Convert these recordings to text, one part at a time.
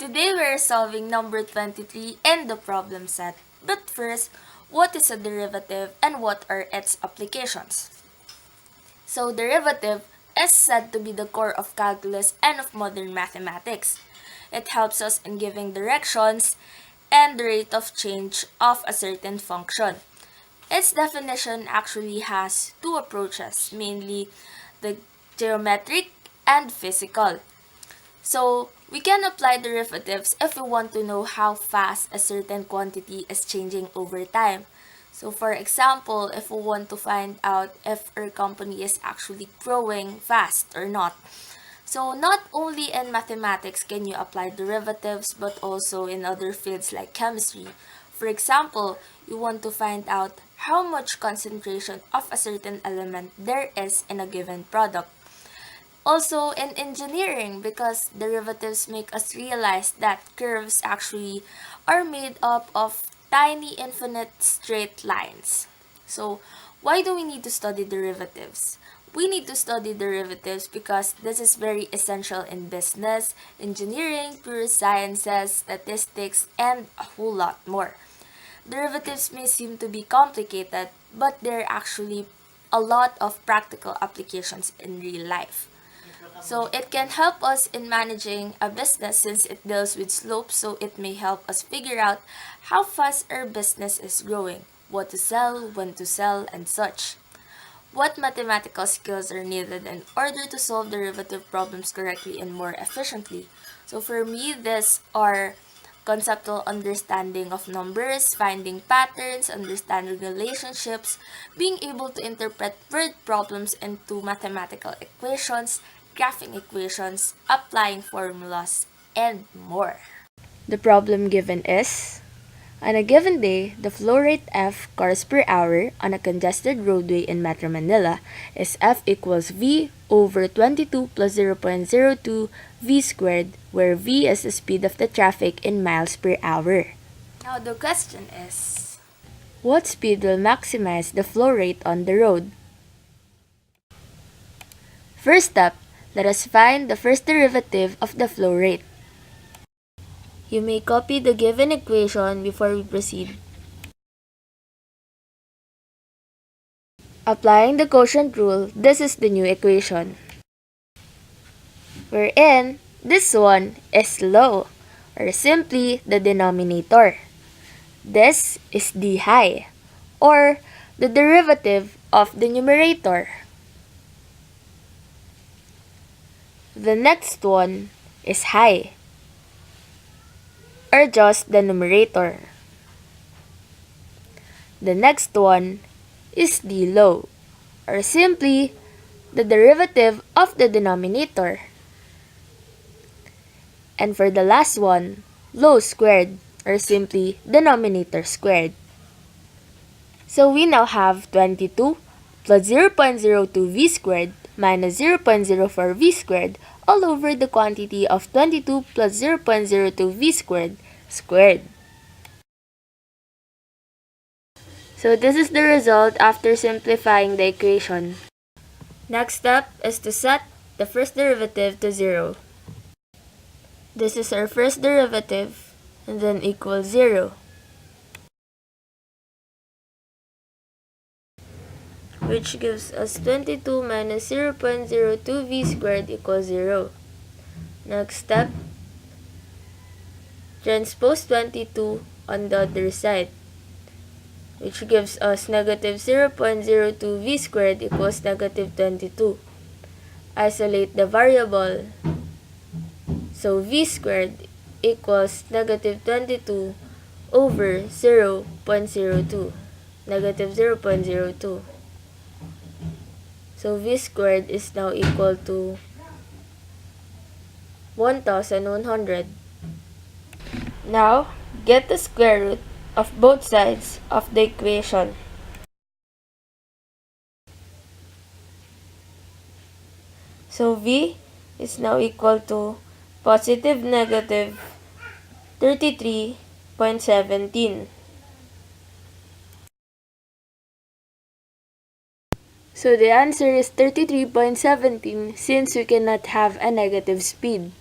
Today we're solving number 23 in the problem set. But first, what is a derivative and what are its applications? So derivative is said to be the core of calculus and of modern mathematics. It helps us in giving directions and the rate of change of a certain function. Its definition actually has two approaches, mainly the geometric and physical. So, we can apply derivatives if we want to know how fast a certain quantity is changing over time. So, for example, if we want to find out if our company is actually growing fast or not. So, not only in mathematics can you apply derivatives, but also in other fields like chemistry. For example, you want to find out how much concentration of a certain element there is in a given product. Also in engineering, because derivatives make us realize that curves actually are made up of tiny infinite straight lines. So why do we need to study derivatives? We need to study derivatives because this is very essential in business, engineering, pure sciences, statistics, and a whole lot more. Derivatives may seem to be complicated, but there are actually a lot of practical applications in real life. So it can help us in managing a business since it deals with slopes, so it may help us figure out how fast our business is growing, what to sell, when to sell, and such. What mathematical skills are needed in order to solve derivative problems correctly and more efficiently? So for me, these are conceptual understanding of numbers, finding patterns, understanding relationships, being able to interpret word problems into mathematical equations, graphing equations, applying formulas, and more. The problem given is, on a given day, the flow rate F cars per hour on a congested roadway in Metro Manila is F equals V over 22 plus 0.02 V squared, where V is the speed of the traffic in miles per hour. Now the question is, What speed will maximize the flow rate on the road? First up, let us find the first derivative of the flow rate. You may copy the given equation before we proceed. Applying the quotient rule, this is the new equation. Wherein, this one is low, or simply the denominator. This is d high, or the derivative of the numerator. The next one is high, or just the numerator. The next one is d low, or simply the derivative of the denominator. And for the last one, low squared, or simply denominator squared. So we now have 22 plus 0.02 v squared minus 0.04 v squared all over the quantity of 22 plus 0.02 v squared squared. So this is the result after simplifying the equation. Next step is to set the first derivative to 0. This is our first derivative and then equals 0. Which gives us 22 minus 0.02 v squared equals 0. Next step, transpose 22 on the other side, which gives us negative 0.02 v squared equals negative 22. Isolate the variable, so v squared equals negative 22 over 0.02, negative 0.02. So v squared is now equal to 1,100. Now, get the square root of both sides of the equation. So v is now equal to positive negative 33.17. So the answer is 33.17 since we cannot have a negative speed.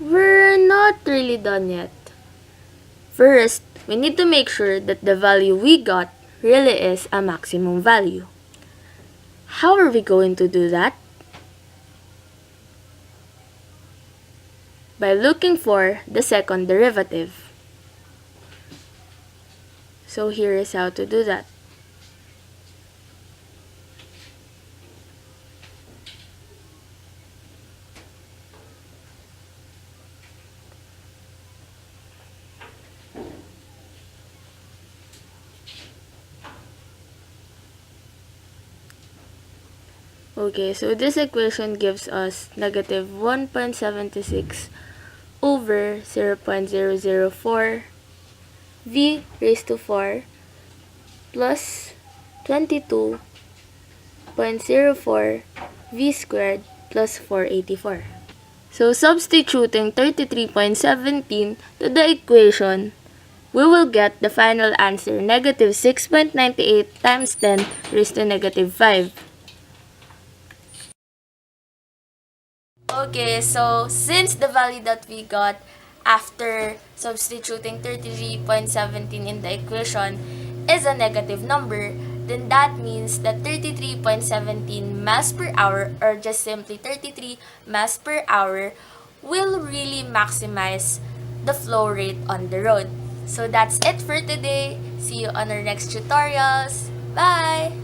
We're not really done yet. First, we need to make sure that the value we got really is a maximum value. How are we going to do that? By looking for the second derivative. So here is how to do that. Okay, so this equation gives us negative 1.76 over 0.004 v raised to 4 plus 22.04 v squared plus 484. So substituting 33.17 to the equation, we will get the final answer, negative 6.98 times 10 raised to negative 5. Okay, so since the value that we got after substituting 33.17 in the equation is a negative number, then that means that 33.17 mass per hour, or just simply 33 mass per hour, will really maximize the flow rate on the road. So that's it for today. See you on our next tutorials. Bye!